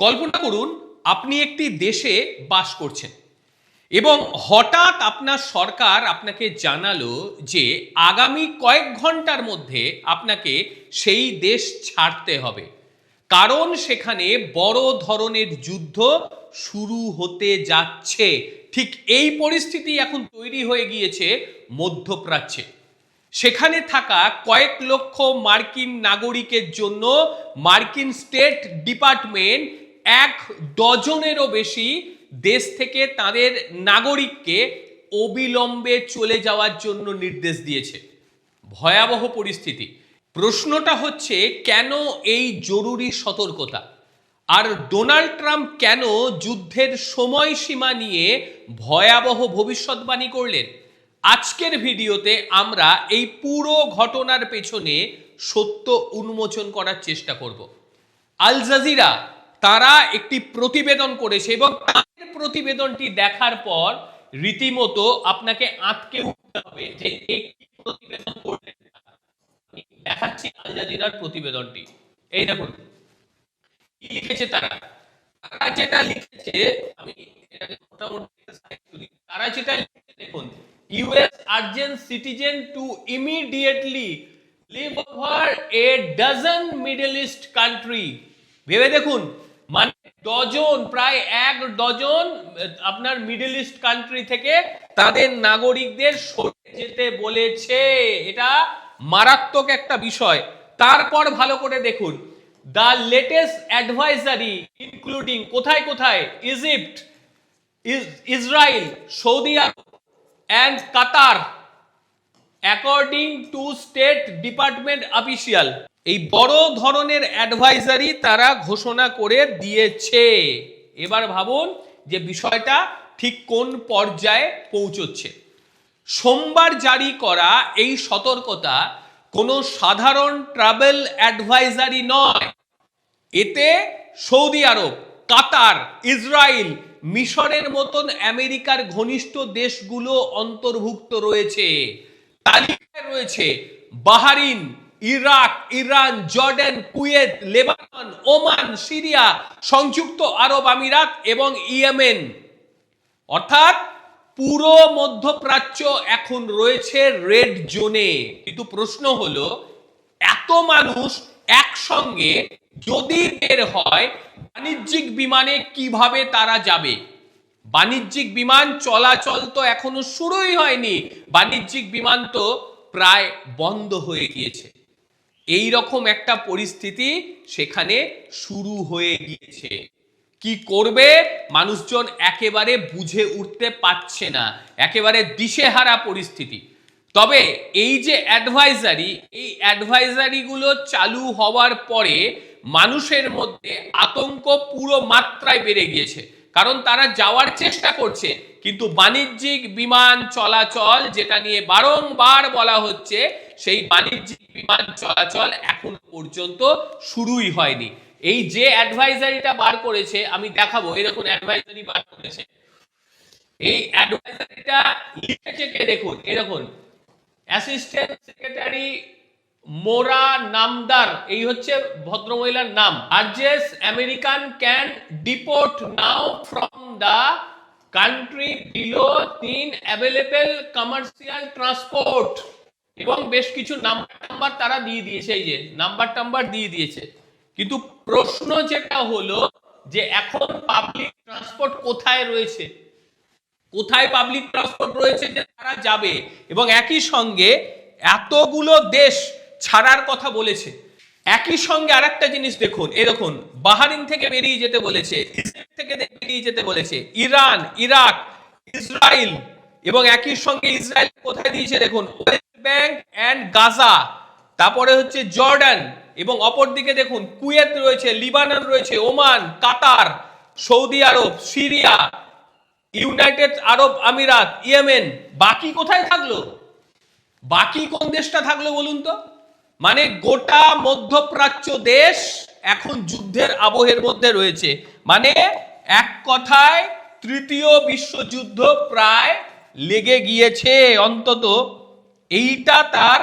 কল্পনা করুন আপনি একটি দেশে বাস করছেন এবং হঠাৎ আপনার সরকার আপনাকে জানালো যে আগামী কয়েক ঘন্টার মধ্যে আপনাকে সেই দেশ ছাড়তে হবে, কারণ সেখানে বড় ধরনের যুদ্ধ শুরু হতে যাচ্ছে। ঠিক এই পরিস্থিতি এখন তৈরি হয়ে গিয়েছে মধ্যপ্রাচ্যে। সেখানে থাকা কয়েক লক্ষ মার্কিন নাগরিকের জন্য মার্কিন স্টেট ডিপার্টমেন্ট ১ ডজনেরও বেশি দেশ থেকে তাদের নাগরিককে অবিলম্বে চলে যাওয়ার জন্য নির্দেশ দিয়েছে। ভয়াবহ পরিস্থিতি। প্রশ্নটা হচ্ছে, কেন এই জরুরি সতর্কতা? আর ডোনাল্ড ট্রাম্প কেন যুদ্ধের সময়সীমা নিয়ে ভয়াবহ ভবিষ্যৎবাণী করলেন? আজকের ভিডিওতে আমরা এই পুরো ঘটনার পেছনে সত্য উন্মোচন করার চেষ্টা করব। আল জাজিরা তারা একটি প্রতিবেদন করেছে এবং তাদের প্রতিবেদনটি দেখার পর রীতিমতো আপনাকে আঁতকে উঠতে হবে যে এই প্রতিবেদন করলেন। দেখাচ্ছি আল জাজিরার প্রতিবেদনটি। এই দেখুন কি লিখেছে তারা। যেটা লিখেছে, আমি এটাকে মোটামুটি তারা যেটা লিখেছে দেখুন, US urges citizen to immediately leave over a dozen Middle East country। ভেবে দেখুন, মানে ডজন, প্রায় ১ ডজন আপনার মিডল ইস্ট কান্ট্রি থেকে তাদের নাগরিকদের সরে যেতে বলেছে। এটা মারাত্মক একটা বিষয়। তারপর ভালো করে দেখুন, দ্য লেটেস্ট অ্যাডভাইজারি ইনক্লুডিং কোথায় কোথায়, Egypt, Israel, Saudi Arab and Qatar according to state department official. এই বড় ধরনের অ্যাডভাইজারি তারা ঘোষণা করে দিয়েছে। এবার ভাবুন যে বিষয়টা ঠিক কোন পর্যায়ে পৌঁছচ্ছে। সোমবার জারি করা এই সতর্কতা কোনো সাধারণ ট্রাভেল অ্যাডভাইজারি নয়। এতে সৌদি আরব, কাতার, ইসরায়েল, মিশরের মতন আমেরিকার ঘনিষ্ঠ দেশগুলো অন্তর্ভুক্ত রয়েছে। তালিকায় রয়েছে Bahrain, Iraq, Iran, Jordan, Kuwait, Lebanon, Oman, Syria, সংযুক্ত আরব আমিরাত এবং ইয়েমেন। অর্থাৎ পুরো মধ্যপ্রাচ্য এখন রয়েছে রেড জোনে। কিন্তু প্রশ্ন হলো, এত মানুষ একসঙ্গে যদি বের হয়, বাণিজ্যিক বিমানে কিভাবে তারা যাবে? বাণিজ্যিক বিমান চলাচল তো এখনো শুরুই হয়নি, বাণিজ্যিক বিমান তো প্রায় বন্ধ হয়ে গিয়েছে। এই রকম একটা পরিস্থিতি সেখানে শুরু হয়ে গিয়েছে। কি করবে মানুষজন একেবারে বুঝে উঠতে পারছে না, একেবারে দিশেহারা পরিস্থিতি। তবে এই যে অ্যাডভাইজারি, এই অ্যাডভাইজারিগুলো চালু হওয়ার পরে মানুষের মধ্যে আতঙ্ক পুরো মাত্রায় বেড়ে গিয়েছে, কারণ তারা যাওয়ার চেষ্টা করছে, কিন্তু বাণিজ্যিক বিমান চলাচল যেটা নিয়ে বারংবার বলা হচ্ছে, সেই বাণিজ্যিক বিমান চলাচল এখন পর্যন্ত শুরুই হয়নি। এই যে অ্যাডভাইজারিটা বার করেছে, আমি দেখাবো, এরকম অ্যাডভাইজারি বার করেছে। এই অ্যাডভাইজারিটা লিখেছে কে দেখুন, এরকম অ্যাসিস্ট্যান্ট সেক্রেটারি মোরা নামদার, এই হচ্ছে ভদ্রমহিলার নাম। আরজেস American can deport now from the country below ৩ available commercial transport, এবং বেশ কিছু নাম্বার তারা দিয়ে দিয়েছে, এই যে নাম্বার দিয়ে দিয়েছে। কিন্তু প্রশ্ন যেটা হলো যে এখন পাবলিক ট্রান্সপোর্ট কোথায় রয়েছে, কোথায় পাবলিক ট্রান্সপোর্ট রয়েছে যে তারা যাবে? এবং একই সঙ্গে এতগুলো দেশ ছাড়ার কথা বলেছে। একই সঙ্গে আরেকটা জিনিস দেখুন, এরকম বাহরাইন থেকে বেরিয়ে যেতে বলেছে, ইজিপ্ট থেকে বেরিয়ে যেতে বলেছে, ইরান, ইরাক, ইসরায়েল, এবং একই সঙ্গে ইসরায়েল কোথায় দিয়েছে দেখুন, ওয়েস্ট ব্যাংক এন্ড গাজা, তারপরে হচ্ছে জর্ডান, এবং অপরদিকে দেখুন কুয়েত রয়েছে, লিবানন রয়েছে, ওমান, কাতার, সৌদি আরব, সিরিয়া, ইউনাইটেড আরব আমিরাত, ইয়েমেন। বাকি কোথায় থাকলো? বাকি কোন দেশটা থাকলো বলুন তো? মানে গোটা মধ্যপ্রাচ্য দেশ এখন যুদ্ধের আবহের মধ্যে রয়েছে। মানে এক কথায় তৃতীয় বিশ্বযুদ্ধ প্রায় লেগে গিয়েছে। অন্তত এইটা তার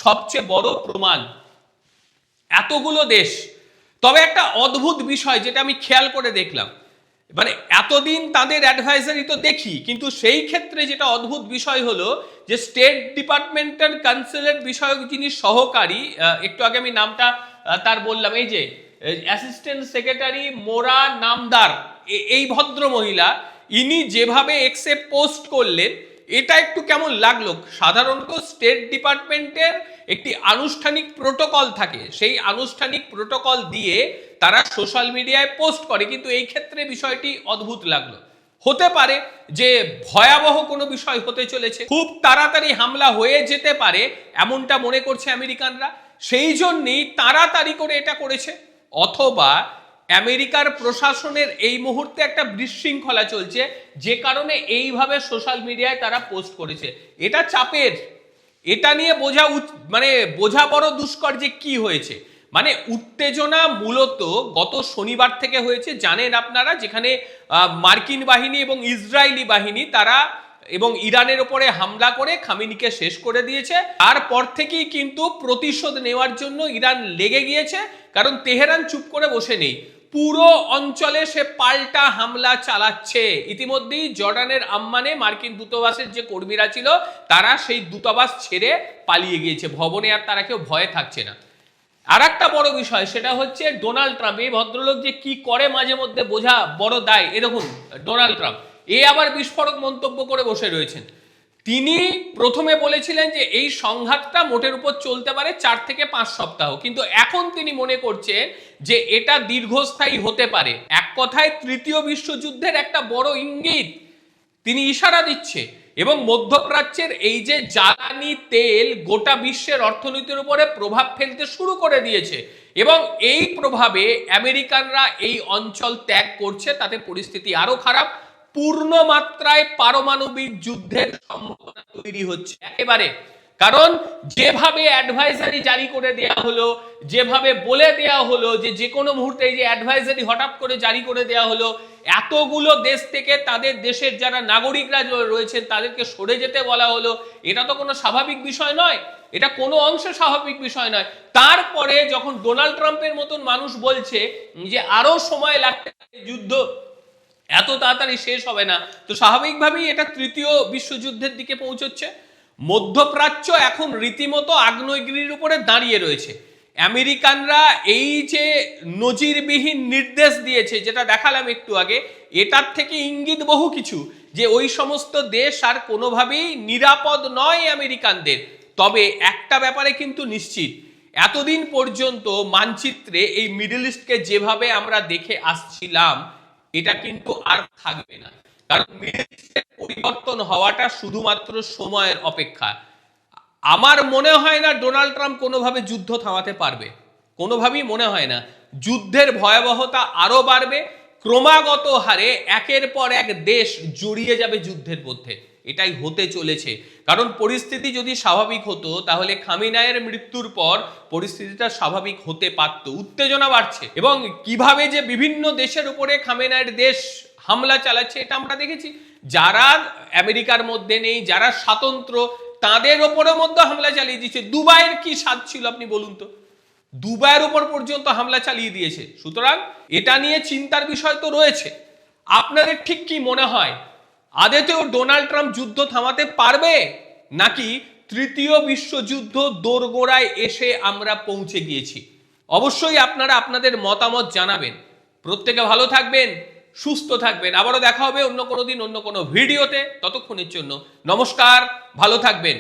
সবচেয়ে বড় প্রমাণ। এতগুলো দেশ, তবে একটা অদ্ভুত বিষয় যেটা আমি খেয়াল করে দেখলাম, মানে এতদিন তাদের অ্যাডভাইজারি তো দেখি, কিন্তু সেই ক্ষেত্রে যেটা অদ্ভুত বিষয় হলো যে স্টেট ডিপার্টমেন্টের কনসুলেট বিষয়ক যিনি সহকারী, একটু আগে আমি নামটা তার বললাম, এই যে অ্যাসিস্ট্যান্ট সেক্রেটারি মোরা নামদার, এই ভদ্র মহিলা, ইনি যেভাবে এক্সে পোস্ট করলেন, এটা একটু কেমন লাগলো। সাধারণত স্টেট ডিপার্টমেন্টের একটি আনুষ্ঠানিক প্রোটোকল থাকে, সেই আনুষ্ঠানিক প্রোটোকল দিয়ে তারা সোশ্যাল মিডিয়ায় পোস্ট করে, কিন্তু এই ক্ষেত্রে বিষয়টি অদ্ভুত লাগলো। হতে পারে যে ভয়াবহ কোনো বিষয় হতে চলেছে, খুব তাড়াতাড়ি হামলা হয়ে যেতে পারে এমনটা মনে করছে আমেরিকানরা, সেই জন্যই তাড়াতাড়ি করে এটা করেছে। অথবা আমেরিকার প্রশাসনের এই মুহূর্তে একটা বিশৃঙ্খলা চলছে, যে কারণে এইভাবে সোশ্যাল মিডিয়ায় তারা পোস্ট করেছে। এটা চাপের, এটা নিয়ে বোঝা বড় দুষ্কর যে কি হয়েছে। মানে উত্তেজনা মূলত গত শনিবার থেকে হয়েছে, জানেন আপনারা, যেখানে মার্কিন বাহিনী এবং ইসরায়েলি বাহিনী তারা এবং ইরানের উপরে হামলা করে খামেনিকে শেষ করে দিয়েছে। তারপর থেকেই কিন্তু প্রতিশোধ নেওয়ার জন্য ইরান লেগে গিয়েছে, কারণ তেহরান চুপ করে বসে নেই, পুরো অঞ্চলে সে পাল্টা হামলা চালাচ্ছে। ইতিমধ্যেই জর্ডানের আম্মানে মার্কিন দূতাবাসের যে কর্মীরা ছিল তারা সেই দূতাবাস ছেড়ে পালিয়ে গিয়েছে, ভবনে আর তারা কেউ ভয়ে থাকছে না। আর একটা বড় বিষয় সেটা হচ্ছে ডোনাল্ড ট্রাম্প, এই ভদ্রলোক যে কি করে মাঝে মধ্যে বোঝা বড় দায়। এরকম ডোনাল্ড ট্রাম্প আবার বিস্ফোরক মন্তব্য করে বসে রয়েছেন। তিনি প্রথমে বলেছিলেন যে এই সংঘাতটা মোটের উপর চলতে পারে 4 থেকে 5 সপ্তাহ, কিন্তু এখন তিনি মনে করছেন যে এটা দীর্ঘস্থায়ী হতে পারে। এক কথায় তৃতীয় বিশ্বযুদ্ধের একটা বড় ইঙ্গিত তিনি ইশারা দিচ্ছে। এবং মধ্যপ্রাচ্যের এই যে জ্বালানি তেল গোটা বিশ্বের অর্থনীতির উপরে প্রভাব ফেলতে শুরু করে দিয়েছে, এবং এই প্রভাবে আমেরিকানরা এই অঞ্চল ত্যাগ করছে, তাতে পরিস্থিতি আরো খারাপ। পূর্ণ মাত্রায় পারমাণবিক যুদ্ধের সম্ভাবনা তৈরি হচ্ছে একেবারে। কারণ যেভাবে অ্যাডভাইজারি জারি করে দেয়া হলো, যেভাবে বলে দেয়া হলো যে কোনো মুহূর্তে, এই যে অ্যাডভাইজারি হঠাৎ করে জারি করে দেয়া হলো, এতগুলো দেশ থেকে তাদের দেশের যারা নাগরিকরা রয়েছেন তাদেরকে সরে যেতে বলা হলো, এটা তো কোনো স্বাভাবিক বিষয় নয়, এটা কোনো অংশে স্বাভাবিক বিষয় নয়। তারপরে যখন ডোনাল্ড ট্রাম্পের মতন মানুষ বলছে যে আরো সময় লাগবে, যুদ্ধ এত তাড়াতাড়ি শেষ হবে না, তো স্বাভাবিকভাবেই এটা তৃতীয় বিশ্বযুদ্ধের দিকে পৌঁছচ্ছে। মধ্যপ্রাচ্য এখন রীতিমতো আগ্নেয়গিরির উপরে দাঁড়িয়ে রয়েছে। আমেরিকানরা এই যে নজিরবিহীন নির্দেশ দিয়েছে, যেটা দেখালাম একটু আগে, এটার থেকে ইঙ্গিত বহু কিছু, যে ওই সমস্ত দেশ আর কোনোভাবেই নিরাপদ নয় আমেরিকানদের। তবে একটা ব্যাপারে কিন্তু নিশ্চিত, এতদিন পর্যন্ত মানচিত্রে এই মিডল ইস্টকে যেভাবে আমরা দেখে আসছিলাম, এটা কিন্তু আর থাকবে না। কারণ মিডল ইস্টের পরিবর্তন হওয়াটা শুধুমাত্র সময়ের অপেক্ষা। আমার মনে হয় না ডোনাল্ড ট্রাম্প কোনোভাবে যুদ্ধ থামাতে পারবে, কোনোভাবেই মনে হয় না। যুদ্ধের ভয়াবহতা আরো বাড়বে, ক্রমাগত হারে একের পর এক দেশ জড়িয়ে যাবে যুদ্ধের মধ্যে, এটাই হতে চলেছে। কারণ পরিস্থিতি যদি স্বাভাবিক হতো তাহলে খামেনেইর মৃত্যুর পর পরিস্থিতিটা স্বাভাবিক হতে পারত। উত্তেজনা বাড়ছে, এবং কিভাবে যে বিভিন্ন দেশের উপরে খামেনেইর দেশ হামলা চালাচ্ছে এটা আমরা দেখেছি। যারা আমেরিকার মধ্যে নেই, যারা স্বাতন্ত্র, তাদের ওপরের মধ্যে হামলা চালিয়ে দিচ্ছে। দুবাইয়ের কি স্বাদ ছিল আপনি বলুন তো, দুবাইয়ের উপর পর্যন্ত হামলা চালিয়ে দিয়েছে। সুতরাং এটা নিয়ে চিন্তার বিষয় তো রয়েছে। আপনাদের ঠিক কি মনে হয়, আদতেও ডোনাল্ড ট্রাম্প যুদ্ধ থামাতে পারবে, নাকি তৃতীয় বিশ্বযুদ্ধ দোরগোড়ায় এসে আমরা পৌঁছে গিয়েছি? অবশ্যই আপনারা আপনাদের মতামত জানাবেন। প্রত্যেকে ভালো থাকবেন, সুস্থ থাকবেন। আবারও দেখা হবে অন্য কোনো দিন অন্য কোনো ভিডিওতে। ততক্ষণের জন্য নমস্কার, ভালো থাকবেন।